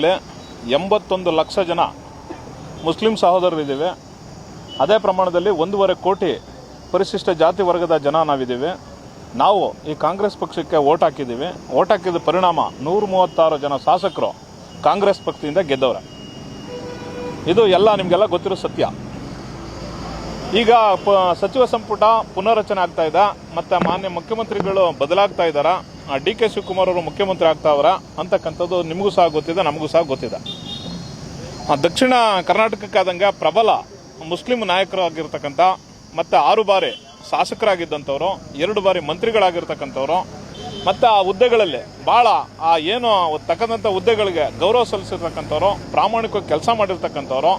81 ಲಕ್ಷ ಜನ ಮುಸ್ಲಿಂ ಸಹೋದರರಿದ್ದೇವೆ. ಅದೇ ಪ್ರಮಾಣದಲ್ಲಿ 1.5 ಕೋಟಿ ಪರಿಶಿಷ್ಟ ಜಾತಿ ವರ್ಗದ ಜನ ನಾವಿದ್ದೇವೆ. ನಾವು ಈ ಕಾಂಗ್ರೆಸ್ ಪಕ್ಷಕ್ಕೆ ವೋಟ್ ಹಾಕಿದ್ದೀವಿ. ವೋಟ್ ಹಾಕಿದ ಪರಿಣಾಮ 136 ಜನ ಶಾಸಕರು ಕಾಂಗ್ರೆಸ್ ಪಕ್ಷದಿಂದ ಗೆದ್ದವರ. ಇದು ಎಲ್ಲ ನಿಮಗೆಲ್ಲ ಗೊತ್ತಿರೋ ಸತ್ಯ. ಈಗ ಸಚಿವ ಸಂಪುಟ ಪುನರ್ರಚನೆ ಆಗ್ತಾ ಇದೆ. ಮತ್ತು ಮಾನ್ಯ ಮುಖ್ಯಮಂತ್ರಿಗಳು ಬದಲಾಗ್ತಾ ಇದ್ದಾರೆ. ಡಿ.ಕೆ. ಶಿವಕುಮಾರ್ ಅವರು ಮುಖ್ಯಮಂತ್ರಿ ಆಗ್ತಾವ್ರ ಅಂತಕ್ಕಂಥದ್ದು ನಿಮಗೂ ಸಹ ಗೊತ್ತಿದೆ, ನಮಗೂ ಸಹ ಗೊತ್ತಿದೆ. ದಕ್ಷಿಣ ಕರ್ನಾಟಕಕ್ಕಾದಂಗೆ ಪ್ರಬಲ ಮುಸ್ಲಿಂ ನಾಯಕರಾಗಿರ್ತಕ್ಕಂಥ ಮತ್ತು 6 ಬಾರಿ ಶಾಸಕರಾಗಿದ್ದಂಥವ್ರು, 2 ಬಾರಿ ಮಂತ್ರಿಗಳಾಗಿರ್ತಕ್ಕಂಥವ್ರು, ಮತ್ತು ಆ ಹುದ್ದೆಗಳಲ್ಲಿ ಭಾಳ ಏನು ತಕ್ಕಂಥ ಹುದ್ದೆಗಳಿಗೆ ಗೌರವ ಸಲ್ಲಿಸಿರ್ತಕ್ಕಂಥವ್ರು, ಪ್ರಾಮಾಣಿಕವಾಗಿ ಕೆಲಸ ಮಾಡಿರ್ತಕ್ಕಂಥವ್ರು,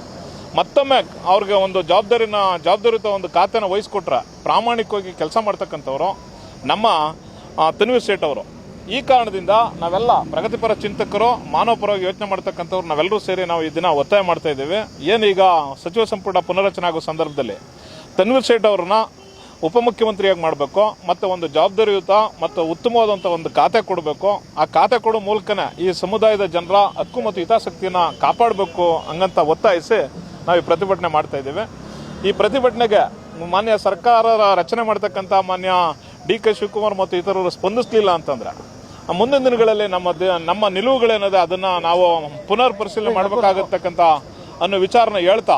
ಮತ್ತೊಮ್ಮೆ ಅವ್ರಿಗೆ ಒಂದು ಜವಾಬ್ದಾರಿಯುತ ಒಂದು ಖಾತೆನ ವಹಿಸ್ಕೊಟ್ರೆ ಪ್ರಾಮಾಣಿಕವಾಗಿ ಕೆಲಸ ಮಾಡ್ತಕ್ಕಂಥವ್ರು ನಮ್ಮ ತನ್ವೀರ್ ಸೇಠ್ ಅವರು. ಈ ಕಾರಣದಿಂದ ನಾವೆಲ್ಲ ಪ್ರಗತಿಪರ ಚಿಂತಕರು, ಮಾನವ ಪರವಾಗಿ ಯೋಚನೆ ಮಾಡ್ತಕ್ಕಂಥವ್ರು ನಾವೆಲ್ಲರೂ ಸೇರಿ ನಾವು ಈ ದಿನ ಒತ್ತಾಯ ಮಾಡ್ತಾ ಇದ್ದೀವಿ. ಏನೀಗ ಸಚಿವ ಸಂಪುಟ ಪುನರ್ರಚನೆ ಆಗೋ ಸಂದರ್ಭದಲ್ಲಿ ತನ್ವೀರ್ ಸೇಠ್ ಅವ್ರನ್ನ ಉಪಮುಖ್ಯಮಂತ್ರಿಯಾಗಿ ಮಾಡಬೇಕು, ಮತ್ತು ಒಂದು ಜವಾಬ್ದಾರಿಯುತ ಮತ್ತು ಉತ್ತಮವಾದಂಥ ಒಂದು ಖಾತೆ ಕೊಡಬೇಕು. ಆ ಖಾತೆ ಕೊಡೋ ಮೂಲಕನೇ ಈ ಸಮುದಾಯದ ಜನರ ಹಕ್ಕು ಮತ್ತು ಹಿತಾಸಕ್ತಿಯನ್ನು ಕಾಪಾಡಬೇಕು ಹಂಗಂತ ಒತ್ತಾಯಿಸಿ ನಾವು ಈ ಪ್ರತಿಭಟನೆ ಮಾಡ್ತಾ ಇದ್ದೀವಿ. ಈ ಪ್ರತಿಭಟನೆಗೆ ಮಾನ್ಯ ಸರ್ಕಾರ ರಚನೆ ಮಾಡ್ತಕ್ಕಂಥ ಮಾನ್ಯ ಡಿ.ಕೆ. ಶಿವಕುಮಾರ್ ಮತ್ತು ಇತರರು ಸ್ಪಂದಿಸಲಿಲ್ಲ ಅಂತಂದ್ರೆ ಮುಂದಿನ ದಿನಗಳಲ್ಲಿ ನಮ್ಮ ನಿಲುವುಗಳೇನಿದೆ ಅದನ್ನು ನಾವು ಪುನರ್ ಪರಿಶೀಲನೆ ಮಾಡಬೇಕಾಗತಕ್ಕಂಥ ಅನ್ನೋ ವಿಚಾರನ ಹೇಳ್ತಾ